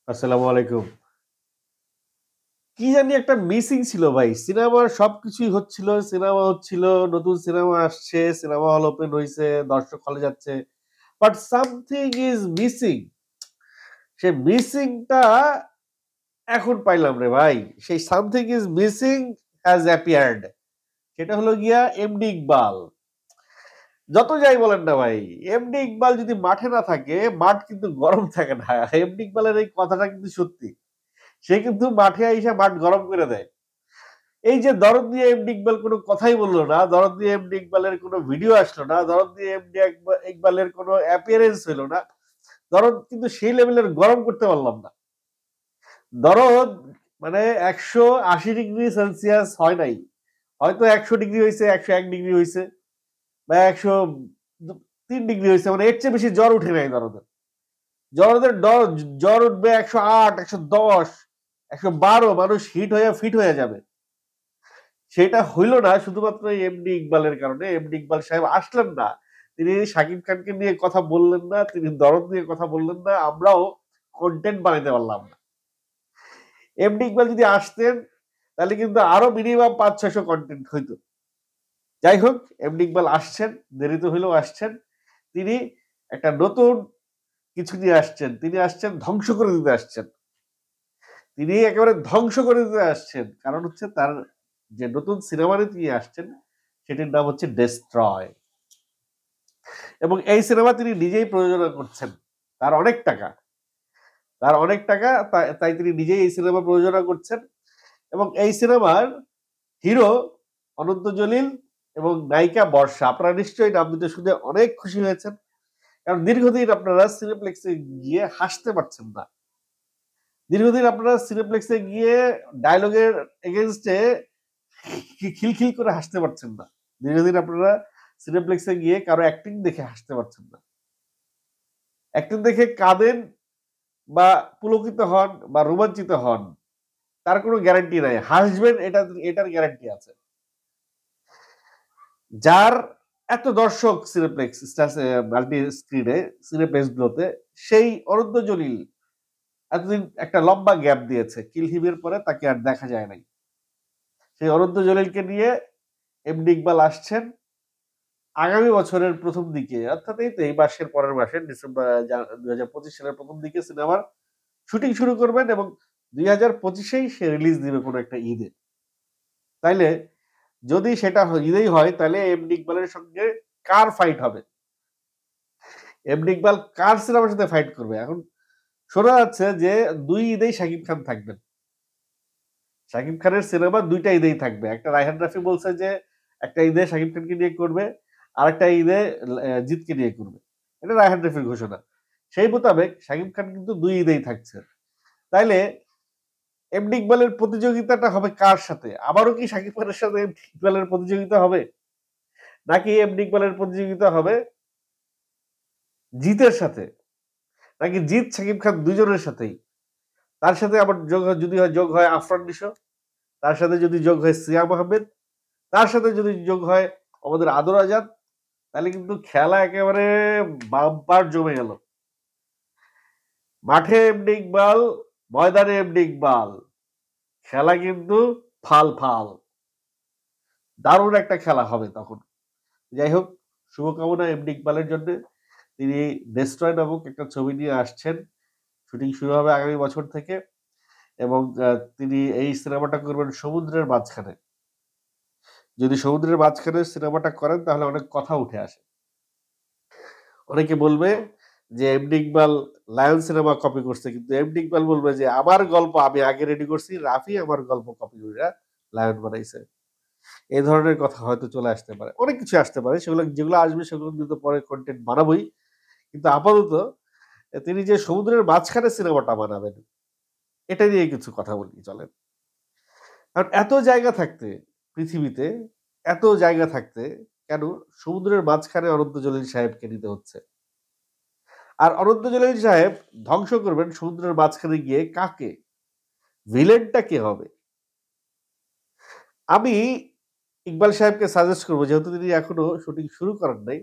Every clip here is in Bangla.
আসসালামু আলাইকুম। কি জানি একটা মিসিং ছিল ভাই। সিনেমার সবকিছুই হচ্ছিল, সিনেমা হচ্ছিল, নতুন সিনেমা আসছে, সিনেমা হল ওপেন হইছে, দর্শক হলে যাচ্ছে। But something is missing. সে মিসিংটা এখন পাইলাম রে ভাই। সেই something is missing has appeared. সেটা হলো গিয়া এমডি ইকবাল। যত যাই বলেন না ভাই, এমডি ইকবাল যদি মাঠে না থাকে, মাঠ কিন্তু গরম থাকে না। এমডি ইকবালের এই কথাটা কিন্তু সত্যি। সে কিন্তু মাঠে আইসা মাঠ গরম করে দেয়। এই যে দরদ দিয়ে এমডি ইকবাল কোনো কথাই বললো না, দরদ দিয়ে এমডি ইকবালের কোনো ভিডিও আসলো না, দরদ দিয়ে এমডি ইকবালের কোনো অ্যাপিয়ারেন্স হলো না, দরদ কিন্তু সেই লেভেলের গরম করতে পারলাম না। দরদ মানে 180 ডিগ্রি সেলসিয়াস হয় নাই, হয়তো 100 ডিগ্রি হয়েছে, 101 ডিগ্রি হয়েছে, বা 103 ডিগ্রি হয়েছে, মানে এর চেয়ে বেশি জ্বর উঠে নাই দরদের। জ্বরদের জ্বর উঠবে 108, 110, 112, মানুষ হিট হয়ে ফিট হয়ে যাবে। সেটা হইল না শুধুমাত্র এমডি ইকবালের কারণে। এমডি ইকবাল সাহেব আসলেন না, তিনি শাকিব খানকে নিয়ে কথা বললেন না, তিনি দরদ নিয়ে কথা বললেন না, আমরাও কন্টেন্ট বানাইতে পারলাম না। এমডি ইকবাল যদি আসতেন তাহলে কিন্তু আরো মিনিমাম 500-600 কন্টেন্ট হইতো। যাই হোক, এমডি ইকবাল আসছেন, দেরিতে হইলেও আসছেন। তিনি একটা নতুন কিছু নিয়ে আসছেন, তিনি আসছেন ধ্বংস করে দিতে আসছেন। তিনি একেবারে ধ্বংস করে দিতে আসছেন, কারণ হচ্ছে তার যে নতুন সিনেমাটি তিনি আসছেন সেটির নাম হচ্ছে ডেস্ট্রয়। এবং এই সিনেমা তিনি নিজেই প্রযোজনা করছেন। তার অনেক টাকা, তার অনেক টাকা, তাই তিনি নিজেই এই সিনেমা প্রযোজনা করছেন। এবং এই সিনেমার হিরো অনন্ত জলিল এবং নায়িকা বর্ষা। আপনারা নিশ্চয়ই নাম দুটো শুনে অনেক খুশি হয়েছেন, কারণ দীর্ঘদিন আপনারা সিনেপ্লেক্সে গিয়ে হাসতে পারছেন না। দীর্ঘদিন আপনারা সিনেপ্লেক্সে গিয়ে ডায়লগের এগেনস্টে খিলখিল করে হাসতে পারছেন না। দীর্ঘদিন আপনারা সিনেপ্লেক্সে গিয়ে কারো অ্যাক্টিং দেখে হাসতে পারছেন না। অ্যাক্টিং দেখে কাঁদেন বা পুলকিত হন বা রোমাঞ্চিত হন, তার কোনো গ্যারান্টি নাই। হাসবেন, এটার গ্যারান্টি আছে। যার এত দর্শক সিনেপ্লেক্স মাল্টি স্ক্রিনে, সিনেপ্লেক্স গুলোতে, সেই অনন্ত জলিল এতদিন একটা লম্বা গ্যাপ দিয়েছে। কিল হিমের পরে তাকে আর দেখা যায় নাই। সেই অনন্ত জলিলকে নিয়ে এমডি ইকবাল আসছেন আগামী বছরের প্রথম দিকে, অর্থাৎ এই মাসের পরের মাসে ডিসেম্বর 2025 সালের প্রথম দিকে সিনেমার শুটিং শুরু করবেন, এবং 2025-এই সে রিলিজ দিবে কোনো একটা ঈদে। তাইলে যদি সেটা ঈদেই হয়, তাহলে এমডি ইকবালের সঙ্গে কার ফাইট হবে? এমডি ইকবাল কার সিনেমার সাথে ফাইট করবে? এখন শোনা যাচ্ছে যে 2 ঈদেই শাকিব খান থাকবেন। শাকিব খানের সিনেমা 2টা ঈদেই থাকবে। একটা রায়হান রাফি বলছে যে একটা ঈদে শাকিব খানকে নিয়ে করবে, আরেকটা ঈদে জিতকে নিয়ে করবে। এটা রায়হান রাফির ঘোষণা। সেই মোতাবেক শাকিব খান কিন্তু 2 ঈদেই থাকছে। তাইলে এমডি ইকবালের প্রতিযোগিতাটা হবে কার সাথে? আবারও কি শাকিব খানের সাথে এমডি ইকবালের প্রতিযোগিতা হবে? নাকি এমডি ইকবালের প্রতিযোগিতা হবে জিতের সাথে? নাকি জিত শাকিব খান দুজনের সাথেই? তার সাথে আবার যোগ হয় আফরান নিশো, তার সাথে যদি যোগ হয় সিয়াম আহমেদ, তার সাথে যদি যোগ হয় আমাদের আদর আজাদ, তাহলে কিন্তু খেলা একেবারে বাম্পার জমে গেল। মাঠে এমডি ইকবাল, ময়দানে এমডি ইকবাল, খেলা কিন্তু ফাল ফাল। দারুণ একটা খেলা হবে তখন। যাই হোক, শুভকামনা এমডি ইকবালের জন্য। তিনি ডেস্ট্রয় নামক একটা ছবি নিয়ে আসছেন। শুটিং শুরু হবে আগামী বছর থেকে, এবং তিনি এই সিনেমাটা করবেন সমুদ্রের মাঝখানে। যদি সমুদ্রের মাঝখানে সিনেমাটা করেন তাহলে অনেক কথা উঠে আসে। অনেকে বলবে যে MD Iqbal lion cinema copy করছে, কিন্তু এমডি ইকবাল বলবে যে আমার গল্প আমি আগে রেডি করছি, রাফি আমার গল্প কপি করে লায়ন বানাইছে। এই ধরনের কথা হয়তো চলে আসতে পারে, অনেক কিছু আসতে পারে। সেগুলো যেগুলো আসবে সেগুলো কিন্তু পরে কন্টেন্ট বানাবোই। কিন্তু আপাতত তিনি যে সমুদ্রের মাঝখানে সিনেমাটা বানাবেন, এটা নিয়ে কিছু কথা বলি চলেন। কারণ এত জায়গা থাকতে, পৃথিবীতে এত জায়গা থাকতে কেন সমুদ্রের মাঝখানে অনন্ত জলিল সাহেবকে নিতে হচ্ছে? আর অনন্ত জলিল সাহেব ধ্বংস করবেন সমুদ্রের মাঝখানে গিয়ে কাকে? ভিলেনটা কে হবে? আমি ইকবাল সাহেবকে সাজেস্ট করবো, যেহেতু তিনি এখনো শুটিং শুরু করেন নাই,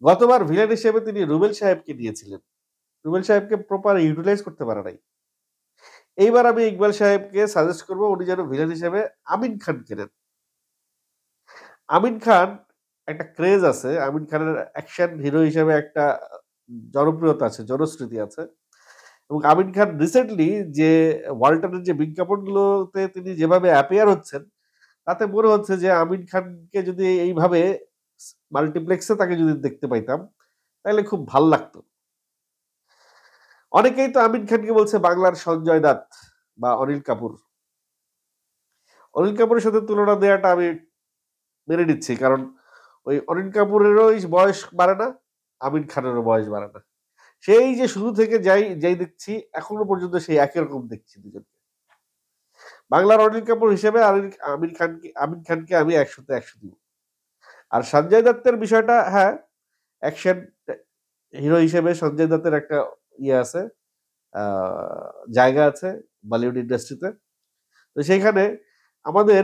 গতবার ভিলেন হিসেবে তিনি রুবেল সাহেবকে নিয়েছিলেন। রুবেল সাহেবকে প্রপার ইউটিলাইজ করতে পারে নাই। এইবার আমি ইকবাল সাহেবকে সাজেস্ট করব উনি যেন ভিলেন হিসেবে আমিন খানকে নেন। আমিন খান একটা ক্রেজ আছে। আমিন খানের অ্যাকশন হিরো হিসেবে একটা জনপ্রিয়তা আছে, জনশ্রুতি আছে। এবং আমিন খান রিসেন্টলি যে ওয়ালটনের যে বিজ্ঞাপনগুলোতে তিনি যেভাবে অ্যাপিয়ার হচ্ছেন, তাতে মনে হচ্ছে যে আমিন খানকে যদি এইভাবে মাল্টিপ্লেক্সে তাকে যদি দেখতে পাইতাম, তাহলে খুব ভাল লাগতো। অনেকেই তো আমিন খানকে বলছে বাংলার সঞ্জয় দত্ত বা অনিল কাপুর। অনিল কাপুরের সাথে তুলনা দেওয়াটা আমি মেনে নিচ্ছি, কারণ ওই অনিল কাপুরেরও বয়স বাড়ে না, আমিন খানেরও বয়স বাড়ে না। সেই যে শুরু থেকে যাই দেখছি এখনো পর্যন্ত সেই একই রকম দেখছি দুজনকে। বাংলার অনিল কাপুর হিসেবে আমিন খানকে আমি ১০০তে ১০০ দিব। আর সঞ্জয় দত্তের বিষয়টা, হ্যাঁ, অ্যাকশন হিরো হিসেবে সঞ্জয় দত্তের একটা ইয়ে আছে, জায়গা আছে বলিউড ইন্ডাস্ট্রিতে। তো সেইখানে আমাদের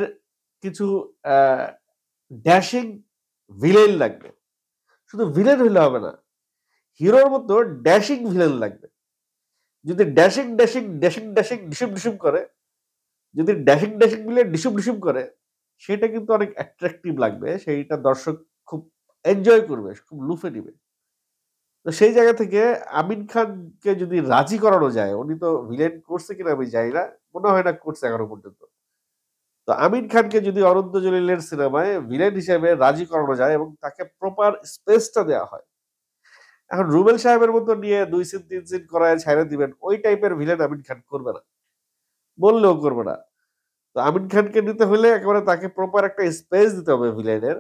কিছু ড্যাশিং ভিলেন লাগবে। শুধু ভিলেন হইলে হবে না, হিরোর মতো ড্যাশিং ভিলেন লাগবে। যদি ড্যাশিং ড্যাশিং ড্যাশিং ড্যাশিং ডিসুম ডিসুম করে, যদি ড্যাশিং ড্যাশিং ভিলেন ডিসুম ডিসুম করে, সেটা কিন্তু অনেক অ্যাট্রাকটিভ লাগবে। সেইটা দর্শক খুব এনজয় করবে, খুব লুফে নিবে। তো সেই জায়গা থেকে আমিন খানকে যদি রাজি করানো যায়, উনি তো ভিলেন করছে কিনা আমি জানি না, মনে হয় না করছে এখনো পর্যন্ত। তো আমিন খানকে যদি অনন্ত জলিলের সিনেমায় ভিলেন হিসেবে রাজি করানো যায় এবং তাকে প্রপার স্পেসটা দেওয়া হয়। এখন রুবেল সাহেবের মতো নিয়ে ২ সিন ৩ সিন করায় ছাইড়া দিবেন, ওই টাইপের ভিলেন আমিন খান করবে না। বললেও করবে না। তো আমিন খানকে নিতে হলে একেবারে তাকে প্রপার একটা স্পেস দিতে হবে ভিলেনের,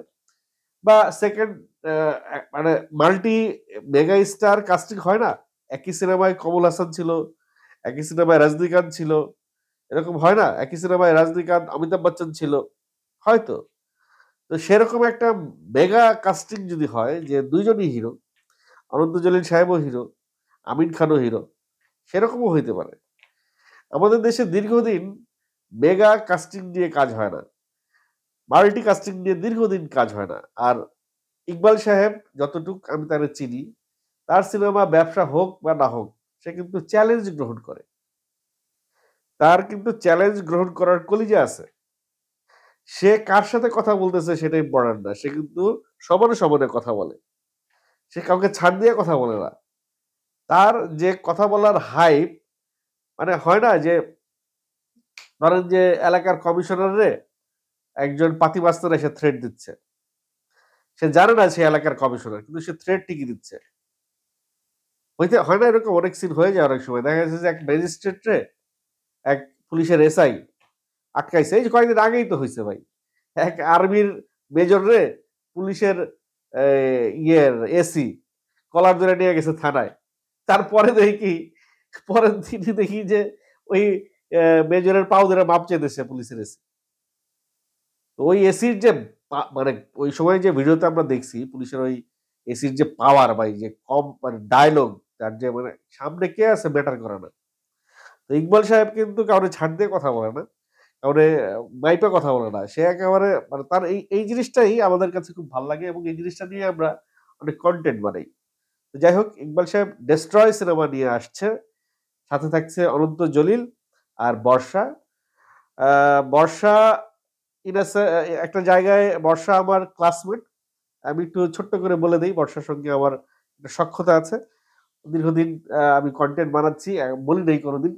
বা সেকেন্ড মানে মাল্টি মেগা স্টার কাস্টিং হয় না? একই সিনেমায় কমল হাসান ছিল, একই সিনেমায় রজনীকান্ত ছিল। এরকম হয় না? একই সিনেমায় রজনীকান্ত, অমিতাভ বচ্চন ছিল। হয়তো। তো সেরকম একটা মেগা কাস্টিং যদি হয় যে ২ জনই হিরো, অনন্ত জলিল সাহেবও হিরো, আমিন খানও হিরো, সেরকমও হইতে পারে। আমাদের দেশে দীর্ঘদিন মেগা কাস্টিং দিয়ে কাজ হয় না। মাল্টি কাস্টিং নিয়ে দীর্ঘদিন কাজ হয় না। আর ইকবাল সাহেব যতটুক আমি তারে চিনি, তার সিনেমা ব্যবসা হোক বা না হোক, সে কিন্তু চ্যালেঞ্জ গ্রহণ করে। তার কিন্তু চ্যালেঞ্জ গ্রহণ করার কলিজা আছে। সে কার সাথে কথা বলতেছে সেটা ইম্পোর্টেন্ট না। সে কিন্তু সমানে, সমানে কথা বলে। সে কাউকে ছাড় দিয়ে কথা বলে না। তার যে কথা বলার হাইপ, মানে হয় না যে ধরেন যে এলাকার কমিশনারে একজন পাতিমাস্তান এসে থ্রেট দিচ্ছে। সে জানে না সে এলাকার কমিশনার, কিন্তু সে থ্রেট ঠিকই দিচ্ছে। হয় না এরকম অনেক সিন হয়ে যায় অনেক সময়। দেখা যাচ্ছে যে এক ম্যাজিস্ট্রেটরে এক পুলিশের এসআই আটকাইছে। এই যে কয়েকদিন আগেই তো হইছে ভাই। এক আর্মির মেজর পুলিশের এসি কলার ধরে নিয়ে গেছে থানায়। তারপরে পরের দিনই দেখি যে ওই মেজরের পাও ধরে মাপ চাইতেছে পুলিশের এসি। তো ওই এসির যে মানে ওই সময় যে ভিডিওতে আমরা দেখছি পুলিশের ওই এসির যে পাওয়ার, ভাই, যে কম মানে ডায়লগ, তার যে মানে সামনে কে আছে ম্যাটার করে না। তো ইকবাল সাহেব কিন্তু কাউরে ছাড় দিয়ে কথা বলে না, কাউরে মাইপে কথা বলে না। সে একেবারে মানে তার এই জিনিসটাই আমাদের কাছে খুব ভাল লাগে এবং এই জিনিসটা নিয়ে আমরা অনেক কনটেন্ট বানাই। তো যাই হোক, ইকবাল সাহেব ডেস্ট্রয় সিনেমা নিয়ে আসছে। সাথে থাকছে অনন্ত জলিল আর বর্ষা। বর্ষা একটা জায়গায় বর্ষা আমার ক্লাসমেট। আমি একটু ছোট্ট করে বলে দেই, বর্ষার সঙ্গে আমার একটা সখ্যতা আছে। দীর্ঘদিন আমি কনটেন্ট বানাচ্ছি। বলি নাই কোনোদিন।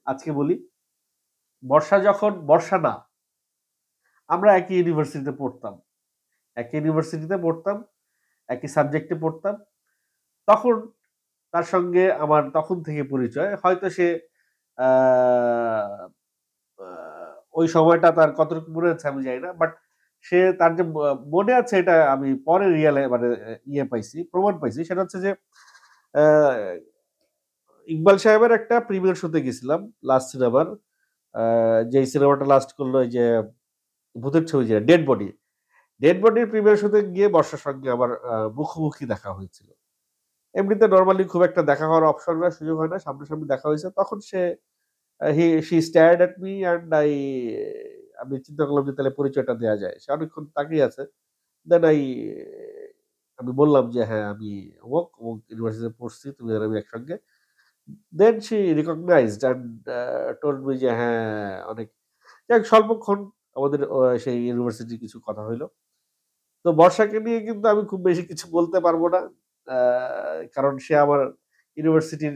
আজকে বলি। বর্ষা যখন বর্ষা না, আমরা একই ইউনিভার্সিটিতে পড়তাম। একই ইউনিভার্সিটিতে পড়তাম, একই সাবজেক্টে পড়তাম। তখন তার সঙ্গে আমার তখন থেকে পরিচয়। হয়তো সে আ আ ওই সময়টা তার কতটুকু মনে আছে আমি জানি না। বাট সে তার যে মনে আছে এটা আমি পরে মানে পাইছি, প্রমাণ পাইছি। সেটা হচ্ছে যে আ ইকবাল সাহেবের একটা প্রিমিয়ার শোতে গেছিলাম লাস্ট সিনেমার। আ যেই সিনেমাটা লাস্ট করলো ওই যে ভূতের ছবি, যে 'ডেড বডি'। 'ডেড বডি'র প্রিমিয়ার শোতে গিয়ে বর্ষার সঙ্গে আমার মুখোমুখি দেখা হয়েছিল। এমনিতে নরমালি খুব একটা দেখা হওয়ার অপশন হয় না, সুযোগ হয় না। সামনাসামনি দেখা হয়েছে। তখন শি স্টারেড এট মি অ্যান্ড আমি চিন্তা করলাম যে তাহলে পরিচয়টা দেয়া যায়। সে অনেকক্ষণ তাকিয়ে আছে। দেন আমি বললাম যে, "হ্যাঁ, আমি অমুক, অমুক ইউনিভার্সিটিতে পড়ছি। তুমি আর আমি একসঙ্গে।" Then she recognised and told me যে হ্যাঁ, অনেক যাক স্বল্পক্ষণ আমাদের সেই ইউনিভার্সিটির কিছু কথা হইল। তো বর্ষাকে নিয়ে কিন্তু আমি খুব বেশি কিছু বলতে পারব না। আ কারণ সে আমার ইউনিভার্সিটির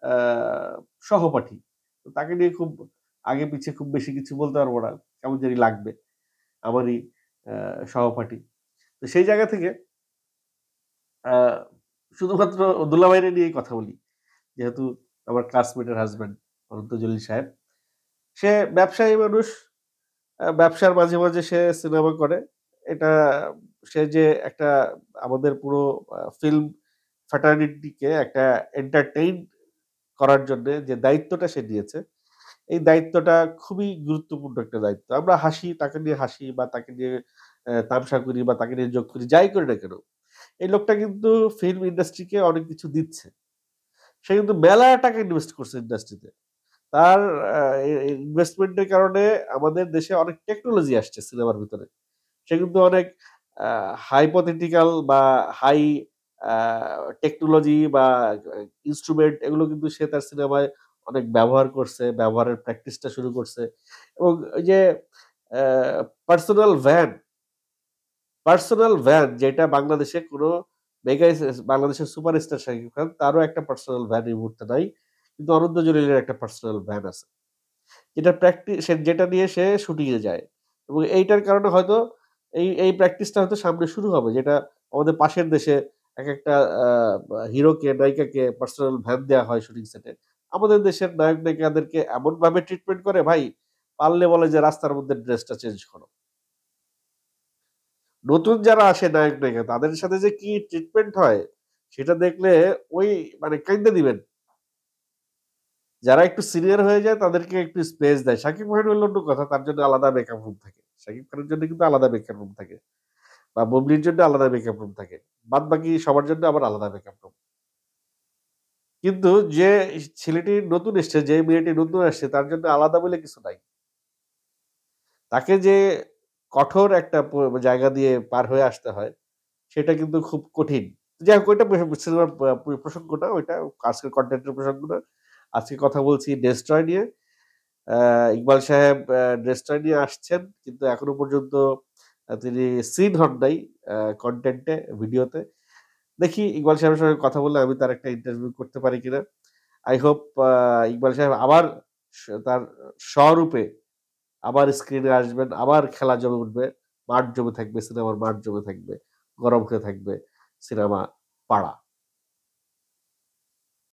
আ সহপাঠী। তো তাকে নিয়ে খুব আগে পিছে খুব বেশি কিছু বলতে পারব না। কেমন জানি লাগবে। আমারই আ সহপাঠী। তো সেই জায়গা থেকে আ শুধুমাত্র দুলাভাইরে নিয়েই কথা বলি। যেহেতু আমার ক্লাসমেটের হাসব্যান্ড অনন্ত জলিল সাহেব। সে ব্যবসায়ী মানুষ। ব্যবসার মাঝে মাঝে সে সিনেমা করে। এটা সে যে একটা আমাদের পুরো ফিল্ম ফ্র্যাটার্নিটিকে একটা এন্টারটেইন করার জন্যে যে দায়িত্বটা সে নিয়েছে, এই দায়িত্বটা খুবই গুরুত্বপূর্ণ একটা দায়িত্ব। আমরা হাসি, তাকে নিয়ে হাসি বা তাকে নিয়ে তামাশা করি বা তাকে নিয়ে জোক করি, যাই করি না কেন। এই লোকটা কিন্তু ফিল্ম ইন্ডাস্ট্রিকে অনেক কিছু দিচ্ছে। সে কিন্তু মেলা টাকা ইনভেস্ট করছে ইন্ডাস্ট্রিতে। তার আ এ ইনভেস্টমেন্ট এর কারণে আমাদের দেশে অনেক টেকনোলজি আসছে সিনেমার ভিতরে। সে কিন্তু অনেক আ হাইপোথেটিক্যাল বা হাই আ টেকনোলজি বা ইন্সট্রুমেন্ট এগুলো কিন্তু সে তার সিনেমায় অনেক ব্যবহার করছে, ব্যবহারের প্র্যাকটিসটা শুরু করছে। এবং ওই যে আ পার্সোনাল ভ্যান, পার্সোনাল ভ্যান যেটা বাংলাদেশে কোনো বাংলাদেশের সুপারস্টার শাকিব খান তারও একটা পার্সোনাল ভ্যান এই মুহূর্তে নাই। কিন্তু অনন্ত জলিলের একটা পার্সোনাল ভ্যান আছে। যেটা নিয়ে সে শুটিং এ যায়। এবং এইটার কারণে হয়তো এই প্র্যাকটিসটা হয়তো সামনে শুরু হবে। যেটা আমাদের পাশের দেশে একেকটা আ হিরোকে, নায়িকাকে পার্সোনাল ভ্যান দেয়া হয় শুটিং সেটে। আমাদের দেশের নায়ক-নায়িকাদেরকে এমনভাবে ট্রিটমেন্ট করে ভাই, পারলে বলে যে রাস্তার মধ্যে ড্রেসটা চেঞ্জ করো। নতুন যারা আসে নায়ক-নায়িকা তাদের সাথে যে কি ট্রিটমেন্ট হয়, সেটা দেখলে ওই মানে কাইন্দা দিবেন। যারা একটু সিনিয়র হয়ে যায় তাদেরকে একটু স্পেস দেয়। শাকিব খান হইলো অন্য কথা। তার জন্য আলাদা মেকআপ রুম থাকে। শাকিব খানের জন্য কিন্তু আলাদা মেকআপ রুম থাকে। বা বুবলির জন্য আলাদা মেকআপ রুম থাকে। বাদবাকি সবার জন্য আবার আলাদা মেকআপ রুম। কিন্তু যে ছেলেটি নতুন এসছে, যে মেয়েটি নতুন আসছে তার জন্য আলাদা বলে কিছু নাই। তাকে যে কঠোর একটা জায়গা দিয়ে পার হয়ে আসতে হয়, সেটা কিন্তু খুব কঠিন। যাই হোক ওইটা সিনেমার প্রসঙ্গ না, ওইটা আজকের কনটেন্ট এর প্রসঙ্গ না। আজকে কথা বলছি 'ডেস্ট্রয়' নিয়ে। আ ইকবাল সাহেব ডেস্ট্রয় নিয়ে আসছেন। কিন্তু এখনো পর্যন্ত তিনি সিন হন নাই কনটেন্ট এ, ভিডিওতে। দেখি ইকবাল সাহেবের সঙ্গে কথা বললে আমি তার একটা ইন্টারভিউ করতে পারি কিনা। আই হোপ ইকবাল সাহেব আবার তার স্বরূপে আবার স্ক্রিনে আসবেন, আবার খেলা জমে উঠবে। মাঠ জমে থাকবে, সিনেমার মাঠ জমে থাকবে। গরম হয়ে থাকবে সিনেমা পাড়া।